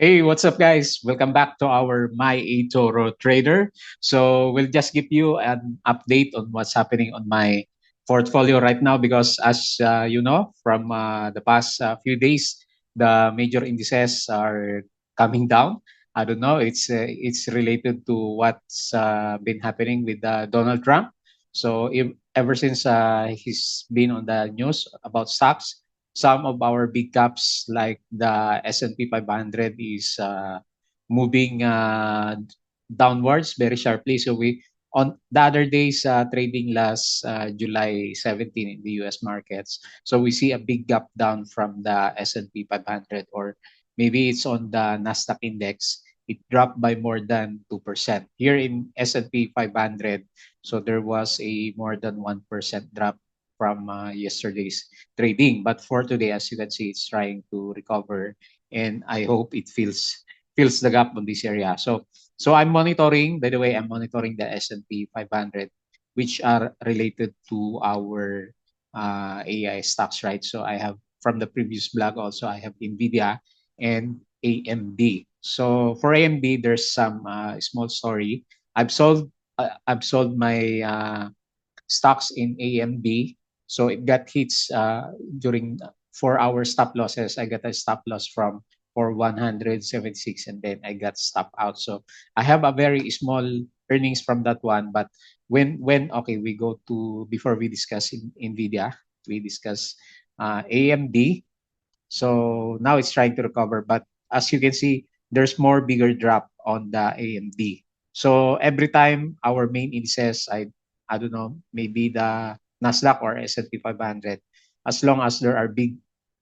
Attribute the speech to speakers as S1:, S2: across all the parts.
S1: Hey, what's up, guys? Welcome back to our My eToro Trader. So we'll just give you an update on what's happening on my portfolio right now because, as you know, from the past few days, the major indices are coming down. I don't know. It's related to what's been happening with Donald Trump. So ever since he's been on the news about stocks, some of our big caps like the S&P 500 is moving downwards very sharply. So we on the other days trading last July 17 in the US markets. So we see a big gap down from the S&P 500, or maybe it's on the Nasdaq index. It dropped by more than 2%. Here in S&P 500, so there was a more than 1% drop from yesterday's trading. But for today, as you can see, it's trying to recover, and I hope it fills the gap on this area. So I'm monitoring. By the way, I'm monitoring the S&P 500, which are related to our AI stocks, right? So I have from the previous blog also I have Nvidia and AMD. So for AMD, there's some small story. I've sold my stocks in AMD. So it got hits during 4 hour stop losses. I got a stop loss from for 176, and then I got stop out. So I have a very small earnings from that one. But when okay, we go to before we discuss Nvidia, we discuss AMD. So now it's trying to recover, but as you can see, there's more bigger drop on the AMD. So every time our main indices, I don't know, maybe the Nasdaq or S&P 500, as long as there are big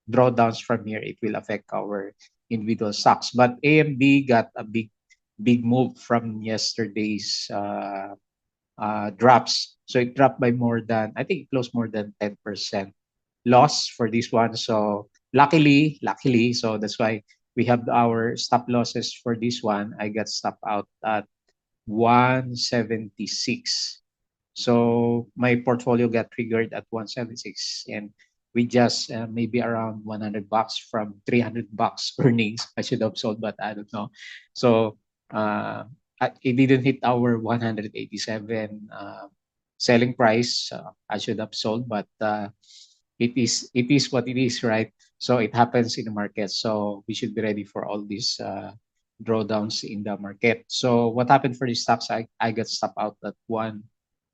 S1: drawdowns from here, it will affect our individual stocks. But AMD got a big move from yesterday's drops. So it dropped by more than, I think it closed more than 10% loss for this one. So luckily, so that's why we have our stop losses for this one. I got stop out at 176. So my portfolio got triggered at 176, and we just maybe around $100 from $300 earnings. I should have sold, but I don't know. So uh, it didn't hit our 187 selling price. I should have sold, but it is what it is, right? So it happens in the market. So we should be ready for all these drawdowns in the market. So what happened for the stocks? I got stopped out at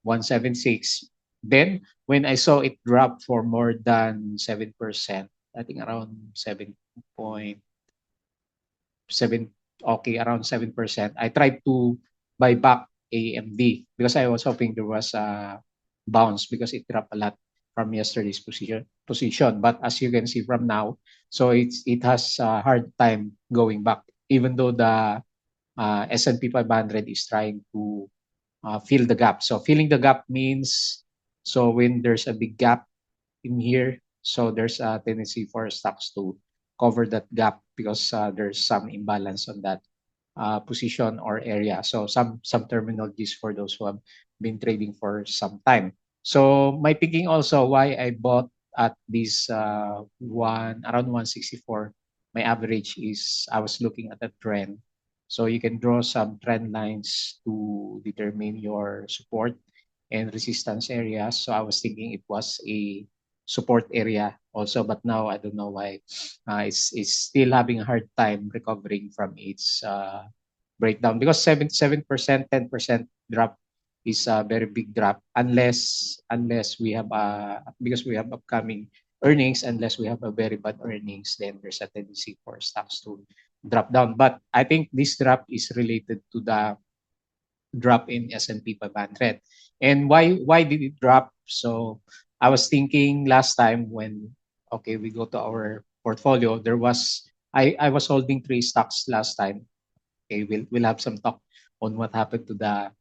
S1: 176. Then when I saw it drop for more than 7%, I think around 7.7, okay, around 7%, I tried to buy back AMD because I was hoping there was a bounce because it dropped a lot from yesterday's position. But as you can see from now, so it has a hard time going back, even though the S&P 500 is trying to fill the gap. So filling the gap means, so when there's a big gap in here, so there's a tendency for stocks to cover that gap because there's some imbalance on that position or area. So some terminologies for those who have been trading for some time. So my thinking also why I bought at this one around 164. My average is I was looking at the trend. So you can draw some trend lines to determine your support and resistance areas. So I was thinking it was a support area also, but now I don't know why it's still having a hard time recovering from its breakdown because 7%, 10% drop is a very big drop unless we have because we have upcoming earnings. Unless we have a very bad earnings, then there's a tendency for stocks to drop down. But I think this drop is related to the drop in S&P 500. And why did it drop? So I was thinking last time when okay, we go to our portfolio, there was I was holding three stocks last time. Okay, we'll have some talk on what happened to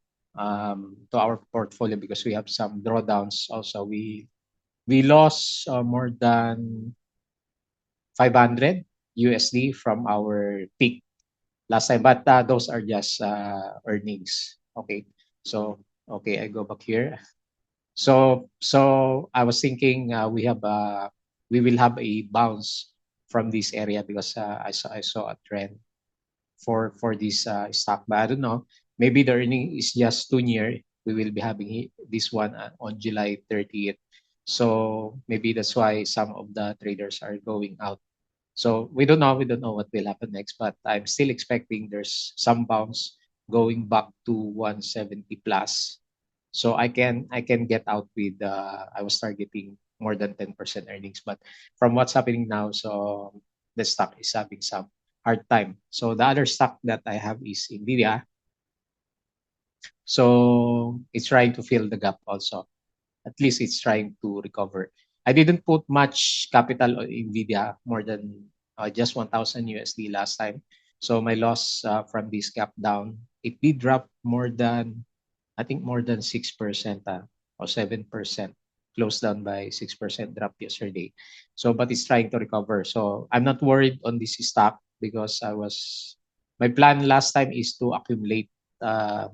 S1: our portfolio because we have some drawdowns also. We lost more than 500 USD from our peak last time, but those are just earnings. Okay, so okay, I go back here. So I was thinking we will have a bounce from this area because I saw a trend. for this stock. But I don't know. Maybe the earning is just too near. We will be having this one on July 30th. So maybe that's why some of the traders are going out. So we don't know. We don't know what will happen next. But I'm still expecting there's some bounce going back to 170 plus. So I can get out with I was targeting more than 10% earnings, but from what's happening now, so the stock is having some hard time. So the other stock that I have is Nvidia. So it's trying to fill the gap also. At least it's trying to recover. I didn't put much capital on Nvidia, more than just 1,000 USD last time. So my loss from this gap down, it did drop more than, I think more than 6% or 7%, closed down by 6% drop yesterday. So, but it's trying to recover. So I'm not worried on this stock because my plan last time is to accumulate uh,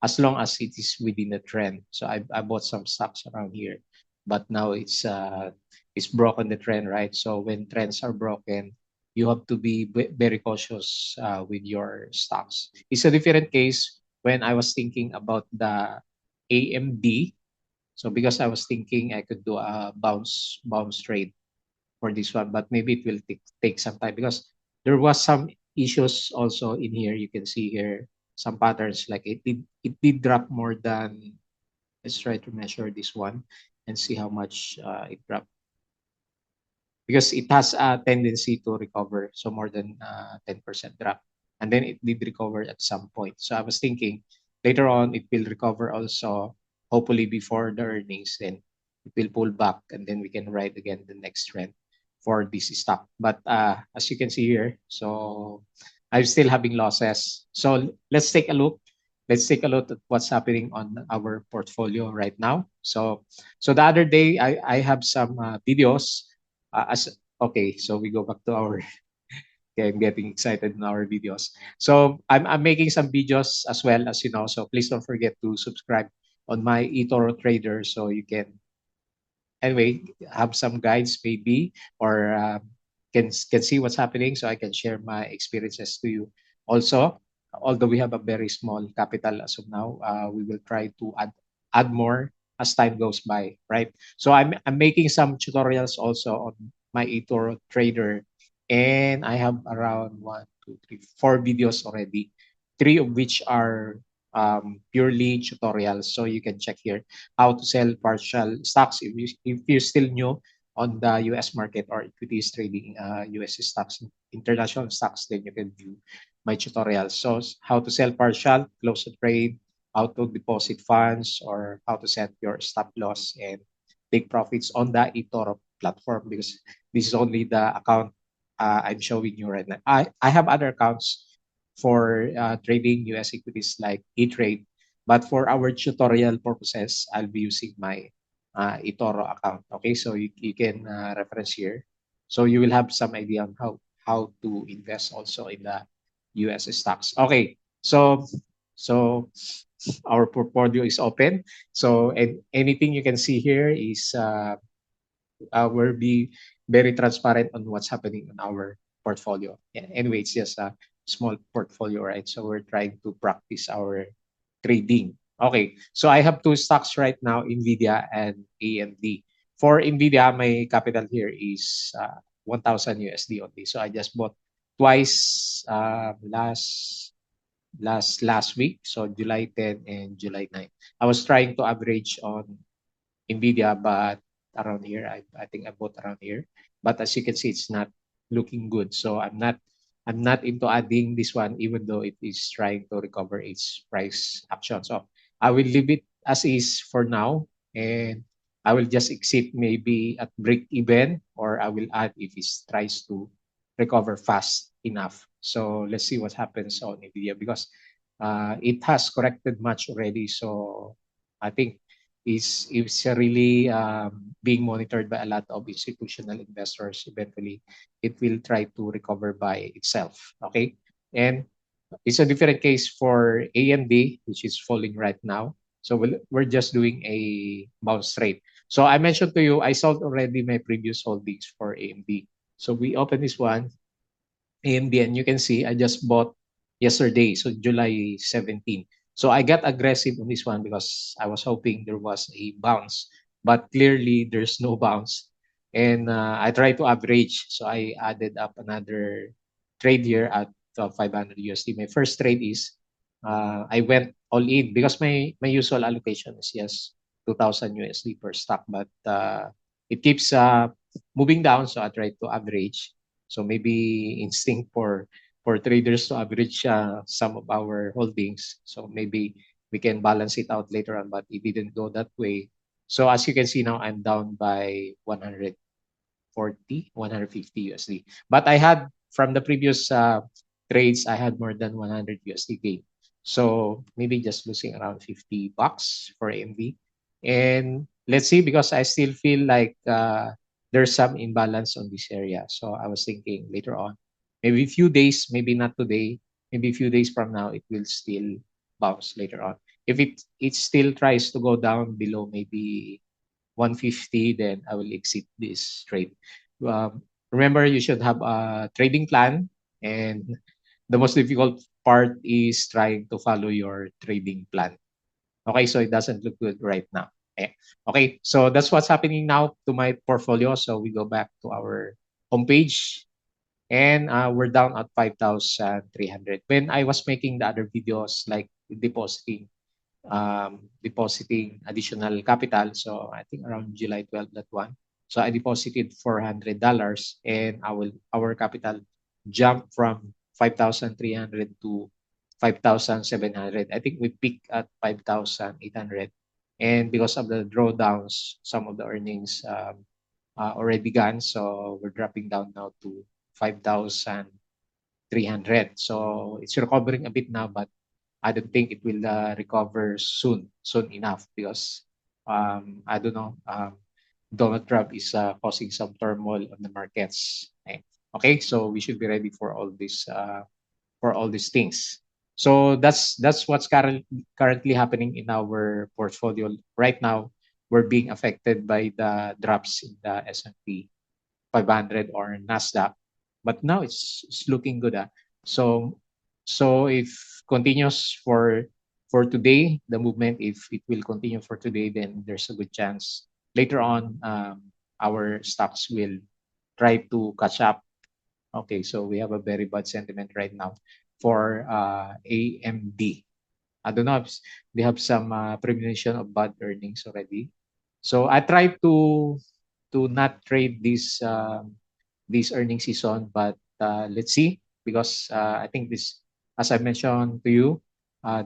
S1: as long as it is within the trend. So I bought some stocks around here, but now it's broken the trend, right? So when trends are broken, you have to be very cautious with your stocks. It's a different case when I was thinking about the AMD. So because I was thinking I could do a bounce trade for this one, but maybe it will take some time because there was some issues also in here. You can see here some patterns, like it did drop more than, let's try to measure this one and see how much it dropped, because it has a tendency to recover, so more than 10% drop, and then it did recover at some point. So I was thinking later on it will recover also, hopefully before the earnings, then it will pull back and then we can ride again the next trend for this stock. But as you can see here, so I'm still having losses. So let's take a look at what's happening on our portfolio right now. So the other day I have some videos as okay, so we go back to our okay, I'm getting excited in our videos. So I'm making some videos as well, as you know. So please don't forget to subscribe on my eToro Trader, so you can anyway have some guides maybe, or can see what's happening, so I can share my experiences to you also. Although we have a very small capital as of now, we will try to add more as time goes by, right? So I'm making some tutorials also on my eToro Trader, and I have around one, two, three, four videos already, three of which are purely tutorials. So you can check here how to sell partial stocks if you're still new on the US market or equities trading US stocks, international stocks, then you can view my tutorials. So how to sell partial, close the trade, how to deposit funds, or how to set your stop loss and take profits on the eToro platform, because this is only the account I'm showing you right now. I have other accounts for trading US equities like eTrade, but for our tutorial purposes, I'll be using my eToro account. Okay, so you can reference here. So you will have some idea on how to invest also in the US stocks. Okay, so our portfolio is open. So anything you can see here is we'll be very transparent on what's happening in our portfolio. Yeah, anyway, it's just a small portfolio, right? So we're trying to practice our trading. Okay, so I have two stocks right now, Nvidia and AMD. For Nvidia, my capital here is 1,000 USD only. So I just bought twice last week, so July 10 and July 9. I was trying to average on Nvidia, but around here, I think I bought around here. But as you can see, it's not looking good. So I'm not into adding this one, even though it is trying to recover its price action. So I will leave it as is for now, and I will just exit maybe at break even, or I will add if it tries to recover fast enough. So let's see what happens on Nvidia, because it has corrected much already. So I think is really being monitored by a lot of institutional investors. Eventually, it will try to recover by itself. Okay, and it's a different case for AMD, which is falling right now. So we're just doing a bounce rate. So I mentioned to you, I sold already my previous holdings for AMD. So we open this one, AMD, and you can see I just bought yesterday, so July 17. So I got aggressive on this one because I was hoping there was a bounce, but clearly there's no bounce. And I tried to average, so I added up another trade here at 500 USD. My first trade is I went all in because my usual allocation is just 2,000 USD per stock, but it keeps moving down, so I tried to average. So maybe instinct for traders to average some of our holdings. So maybe we can balance it out later on, but it didn't go that way. So as you can see now, I'm down by 140, 150 USD. But I had from the previous trades, I had more than 100 USD gain. So maybe just losing around 50 bucks for AMD. And let's see, because I still feel like there's some imbalance on this area. So I was thinking later on, maybe a few days, maybe not today, maybe a few days from now, it will still bounce later on. If it still tries to go down below maybe 150, then I will exit this trade. Remember, you should have a trading plan, and the most difficult part is trying to follow your trading plan. Okay, so it doesn't look good right now. Okay, so that's what's happening now to my portfolio. So we go back to our homepage, and we're down at 5,300. When I was making the other videos like depositing additional capital. So I think around July 12, that one. So I deposited $400, and our capital jumped from 5,300 to 5,700. I think we peaked at 5,800. And because of the drawdowns, some of the earnings already gone. So we're dropping down now to 5,300. So it's recovering a bit now, but I don't think it will recover soon enough, because I don't know. Donald Trump is causing some turmoil on the markets. Okay, so we should be ready for all these things. So that's what's currently happening in our portfolio right now. We're being affected by the drops in the S&P 500 or Nasdaq, but now it's looking good. So if continues for today, the movement, if it will continue for today, then there's a good chance later on our stocks will try to catch up. Okay, so we have a very bad sentiment right now for AMD. I don't know if they have some premonition of bad earnings already. So I try to not trade this earning season, but let's see, because I think this, as I mentioned to you,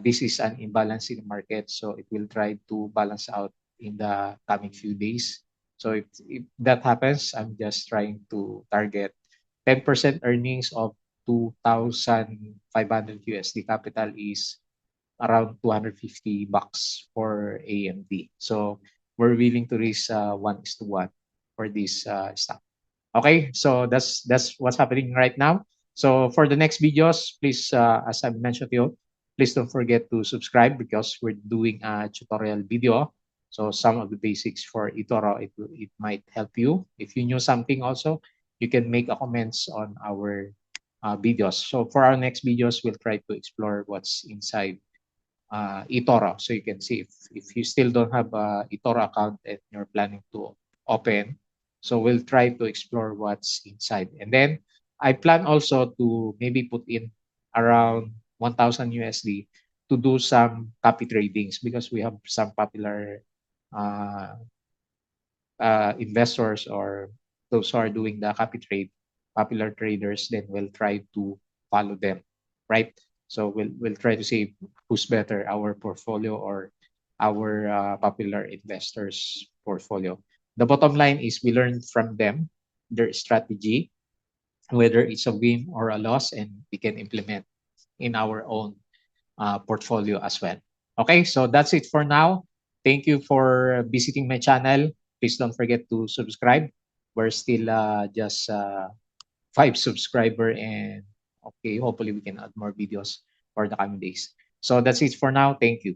S1: this is an imbalance in the market, so it will try to balance out in the coming few days. So if that happens, I'm just trying to target 10% earnings of 2,500 USD capital is around 250 bucks for AMD. So we're willing to risk 1:1 for this stock. Okay, so that's what's happening right now. So for the next videos, please, as I mentioned to you, please don't forget to subscribe, because we're doing a tutorial video. So some of the basics for eToro, it might help you. If you knew something also, you can make a comments on our videos. So for our next videos, we'll try to explore what's inside eToro. So you can see if you still don't have a eToro account and you're planning to open, so we'll try to explore what's inside. And then I plan also to maybe put in around 1,000 USD to do some copy tradings, because we have some popular uh, investors, or those who are doing the copy trade, popular traders, then we'll try to follow them, right? So we'll try to see who's better, our portfolio or our popular investors' portfolio. The bottom line is we learn from them, their strategy, whether it's a win or a loss, and we can implement in our own portfolio as well. Okay, so that's it for now. Thank you for visiting my channel. Please don't forget to subscribe. We're still just 5 subscriber, and okay, hopefully we can add more videos for the coming days. So that's it for now. Thank you.